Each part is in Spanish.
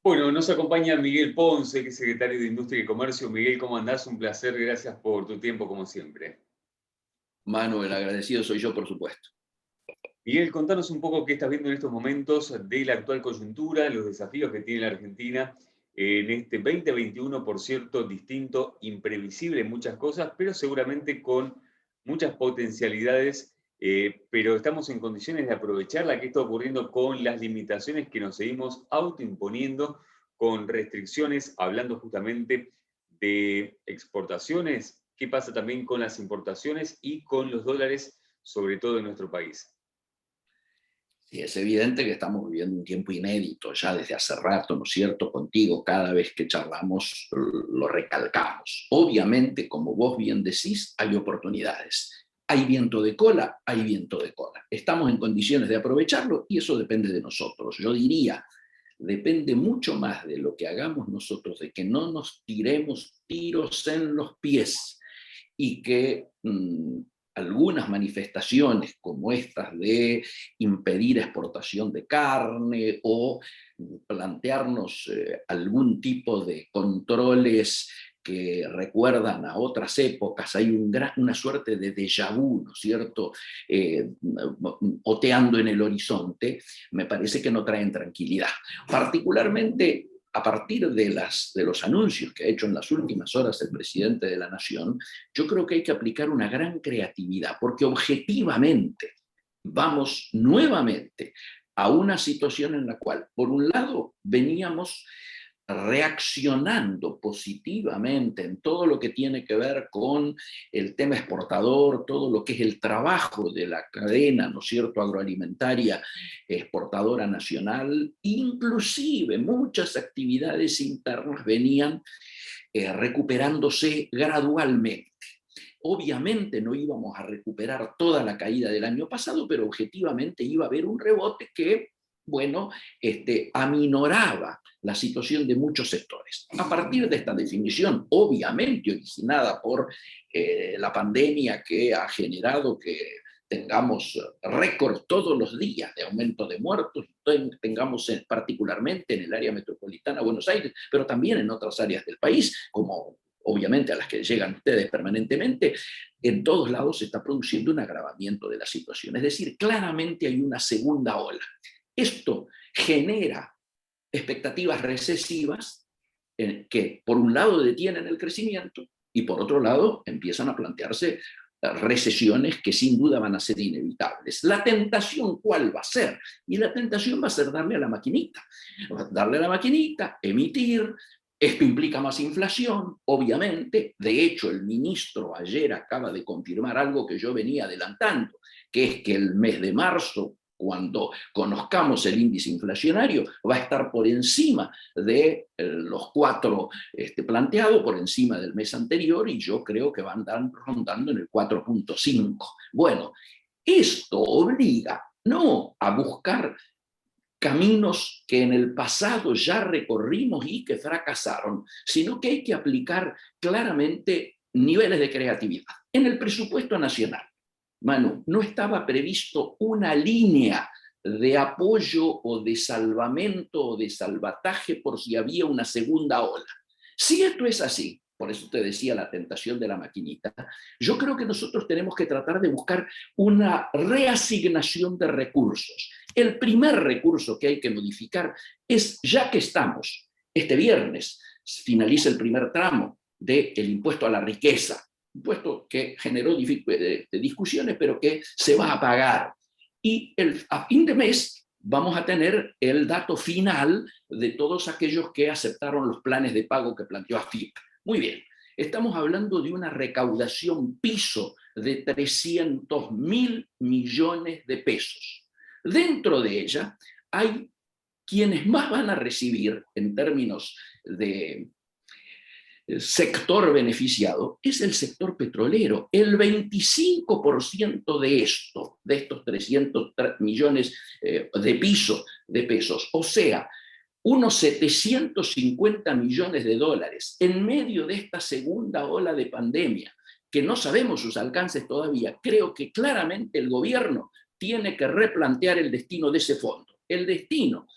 Bueno, nos acompaña Miguel Ponce, que es secretario de Industria y Comercio. Miguel, ¿cómo andás? Un placer, gracias por tu tiempo, como siempre. Manu, el agradecido soy yo, por supuesto. Miguel, contanos un poco qué estás viendo en estos momentos de la actual coyuntura, los desafíos que tiene la Argentina en este 2021, por cierto, distinto, imprevisible en muchas cosas, pero seguramente con muchas potencialidades, pero estamos en condiciones de aprovecharla. ¿Qué está ocurriendo con las limitaciones que nos seguimos autoimponiendo, con restricciones, hablando justamente de exportaciones? ¿Qué pasa también con las importaciones y con los dólares, sobre todo en nuestro país? Sí, es evidente que estamos viviendo un tiempo inédito ya desde hace rato, ¿no es cierto? Contigo, cada vez que charlamos, lo recalcamos. Obviamente, como vos bien decís, hay oportunidades. Hay viento de cola, hay viento de cola. Estamos en condiciones de aprovecharlo y eso depende de nosotros. Yo diría, depende mucho más de lo que hagamos nosotros, de que no nos tiremos tiros en los pies y que algunas manifestaciones como estas de impedir exportación de carne o plantearnos algún tipo de controles que recuerdan a otras épocas, hay una suerte de déjà vu, ¿no es cierto?, oteando en el horizonte, me parece que no traen tranquilidad. Particularmente a partir de los anuncios que ha hecho en las últimas horas el presidente de la Nación, yo creo que hay que aplicar una gran creatividad, porque objetivamente vamos nuevamente a una situación en la cual, por un lado, veníamos reaccionando positivamente en todo lo que tiene que ver con el tema exportador, todo lo que es el trabajo de la cadena, ¿no es cierto?, agroalimentaria exportadora nacional, inclusive muchas actividades internas venían recuperándose gradualmente. Obviamente no íbamos a recuperar toda la caída del año pasado, pero objetivamente iba a haber un rebote que, bueno, aminoraba la situación de muchos sectores. A partir de esta definición, obviamente originada por la pandemia que ha generado que tengamos récord todos los días de aumento de muertos, tengamos particularmente en el área metropolitana de Buenos Aires, pero también en otras áreas del país, como obviamente a las que llegan ustedes permanentemente, en todos lados se está produciendo un agravamiento de la situación. Es decir, claramente hay una segunda ola. Esto genera expectativas recesivas que por un lado detienen el crecimiento y por otro lado empiezan a plantearse recesiones que sin duda van a ser inevitables. La tentación, ¿cuál va a ser? Y la tentación va a ser darle a la maquinita. Darle a la maquinita, emitir. Esto implica más inflación, obviamente. De hecho, el ministro ayer acaba de confirmar algo que yo venía adelantando, que es que el mes de marzo, cuando conozcamos el índice inflacionario, va a estar por encima de los 4 planteados, por encima del mes anterior, y yo creo que va a andar rondando en el 4,5. Bueno, esto obliga no a buscar caminos que en el pasado ya recorrimos y que fracasaron, sino que hay que aplicar claramente niveles de creatividad. En el presupuesto nacional, Manu, no estaba previsto una línea de apoyo o de salvamento o de salvataje por si había una segunda ola. Si esto es así, por eso te decía la tentación de la maquinita, yo creo que nosotros tenemos que tratar de buscar una reasignación de recursos. El primer recurso que hay que modificar es, ya que estamos, este viernes finaliza el primer tramo del impuesto a la riqueza, impuesto que generó discusiones, pero que se va a pagar. Y a fin de mes vamos a tener el dato final de todos aquellos que aceptaron los planes de pago que planteó AFIP. Muy bien, estamos hablando de una recaudación piso de 300.000 millones de pesos. Dentro de ella hay quienes más van a recibir en términos de sector beneficiado, es el sector petrolero. El 25% de esto, de estos 300 millones de pesos, o sea, unos 750 millones de dólares en medio de esta segunda ola de pandemia, que no sabemos sus alcances todavía. Creo que claramente el gobierno tiene que replantear el destino de ese fondo. El destino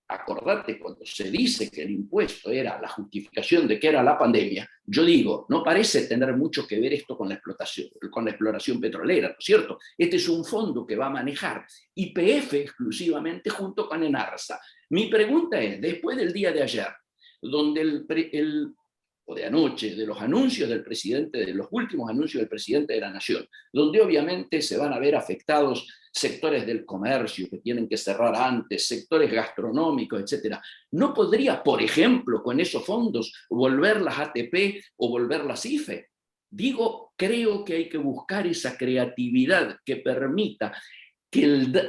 acordate, cuando se dice que el impuesto era la justificación de que era la pandemia, yo digo, no parece tener mucho que ver esto con la explotación, con la exploración petrolera, ¿no es cierto? Este es un fondo que va a manejar YPF exclusivamente junto con Enarsa. Mi pregunta es, después del día de ayer, donde o de anoche, de los anuncios del presidente, de los últimos anuncios del presidente de la Nación, donde obviamente se van a ver afectados sectores del comercio que tienen que cerrar antes, sectores gastronómicos, etcétera. ¿No podría, por ejemplo, con esos fondos, volver las ATP o volver las IFE? Digo, creo que hay que buscar esa creatividad que permita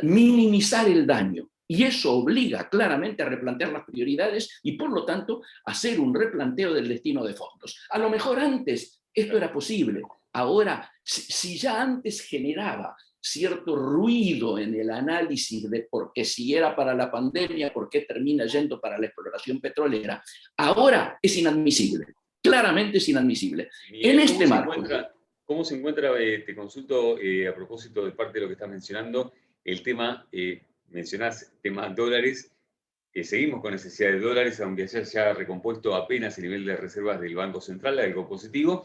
minimizar el daño. Y eso obliga claramente a replantear las prioridades y, por lo tanto, hacer un replanteo del destino de fondos. A lo mejor antes esto era posible. Ahora, si ya antes generaba cierto ruido en el análisis de por qué si era para la pandemia, por qué termina yendo para la exploración petrolera, ahora es inadmisible. Claramente es inadmisible. Miguel, en este marco... ¿Cómo se encuentra, te consulto a propósito de parte de lo que estás mencionando, el tema, mencionás tema dólares, seguimos con necesidad de dólares, aunque se haya recompuesto apenas el nivel de reservas del Banco Central, algo positivo.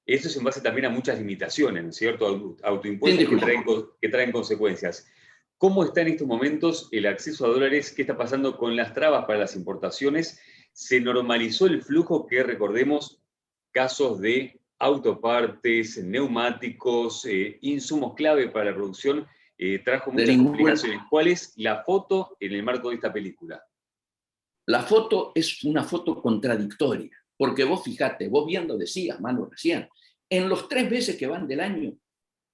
Eso es en base también a muchas limitaciones, ¿no es cierto? Autoimpuestos que traen consecuencias. ¿Cómo está en estos momentos el acceso a dólares? ¿Qué está pasando con las trabas para las importaciones? ¿Se normalizó el flujo que, recordemos, casos de autopartes, neumáticos, insumos clave para la producción, trajo muchas complicaciones? ¿Cuál es la foto en el marco de esta película? La foto es una foto contradictoria, porque vos fijate, vos bien lo decías, Manu, recién, en los 3 meses que van del año,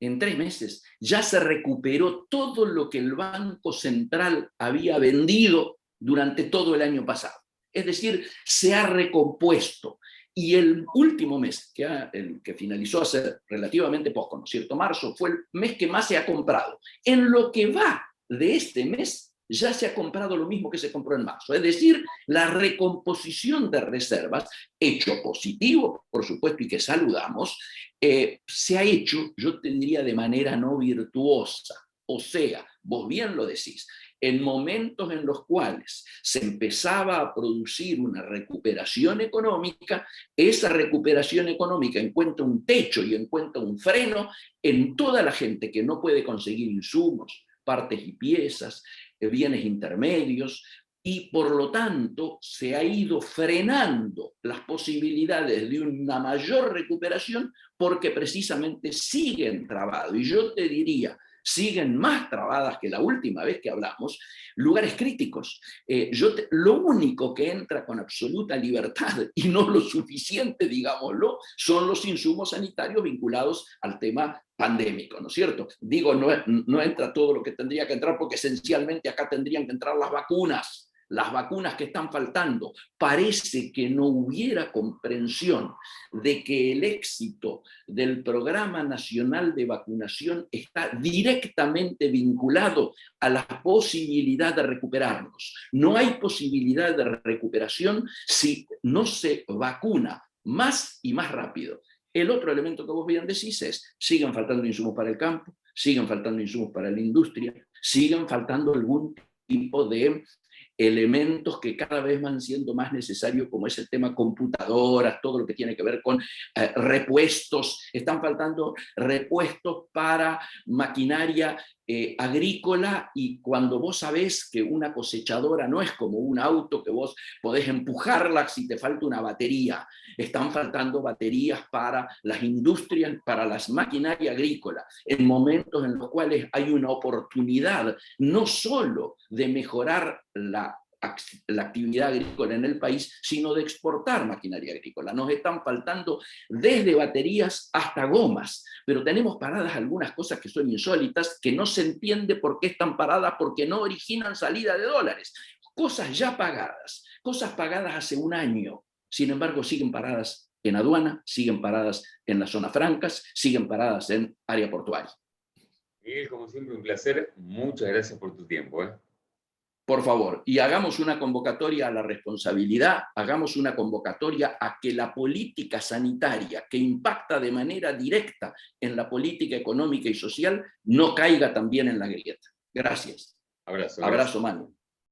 en 3 meses, ya se recuperó todo lo que el Banco Central había vendido durante todo el año pasado. Es decir, se ha recompuesto. Y el último mes, el que finalizó hace relativamente poco, ¿no es cierto? Marzo, fue el mes que más se ha comprado. En lo que va de este mes, ya se ha comprado lo mismo que se compró en marzo. Es decir, la recomposición de reservas, hecho positivo, por supuesto, y que saludamos, se ha hecho, yo te diría, de manera no virtuosa. O sea, vos bien lo decís, en momentos en los cuales se empezaba a producir una recuperación económica, esa recuperación económica encuentra un techo y encuentra un freno en toda la gente que no puede conseguir insumos, partes y piezas, bienes intermedios, y por lo tanto se ha ido frenando las posibilidades de una mayor recuperación porque precisamente siguen trabados. Y yo te diría, siguen más trabadas que la última vez que hablamos, lugares críticos. Lo único que entra con absoluta libertad, y no lo suficiente, digámoslo, son los insumos sanitarios vinculados al tema pandémico, ¿no es cierto? Digo, no entra todo lo que tendría que entrar porque esencialmente acá tendrían que entrar las vacunas que están faltando. Parece que no hubiera comprensión de que el éxito del Programa Nacional de Vacunación está directamente vinculado a la posibilidad de recuperarnos. No hay posibilidad de recuperación si no se vacuna más y más rápido. El otro elemento que vos bien decís es, siguen faltando insumos para el campo, siguen faltando insumos para la industria, siguen faltando algún tipo de elementos que cada vez van siendo más necesarios, como es el tema computadoras, todo lo que tiene que ver con repuestos. Están faltando repuestos para maquinaria agrícola, y cuando vos sabés que una cosechadora no es como un auto que vos podés empujarla si te falta una batería, están faltando baterías para las industrias, para las maquinaria agrícola, en momentos en los cuales hay una oportunidad no solo de mejorar la actividad agrícola en el país, sino de exportar maquinaria agrícola. Nos están faltando desde baterías hasta gomas, pero tenemos paradas algunas cosas que son insólitas, que no se entiende por qué están paradas, porque no originan salida de dólares. Cosas ya pagadas, cosas pagadas hace un año, sin embargo siguen paradas en aduana, siguen paradas en las zonas francas, siguen paradas en área portuaria. Miguel, como siempre, un placer. Muchas gracias por tu tiempo. Por favor, y hagamos una convocatoria a la responsabilidad, hagamos una convocatoria a que la política sanitaria, que impacta de manera directa en la política económica y social, no caiga también en la grieta. Gracias. Abrazo. Abrazo, Manu.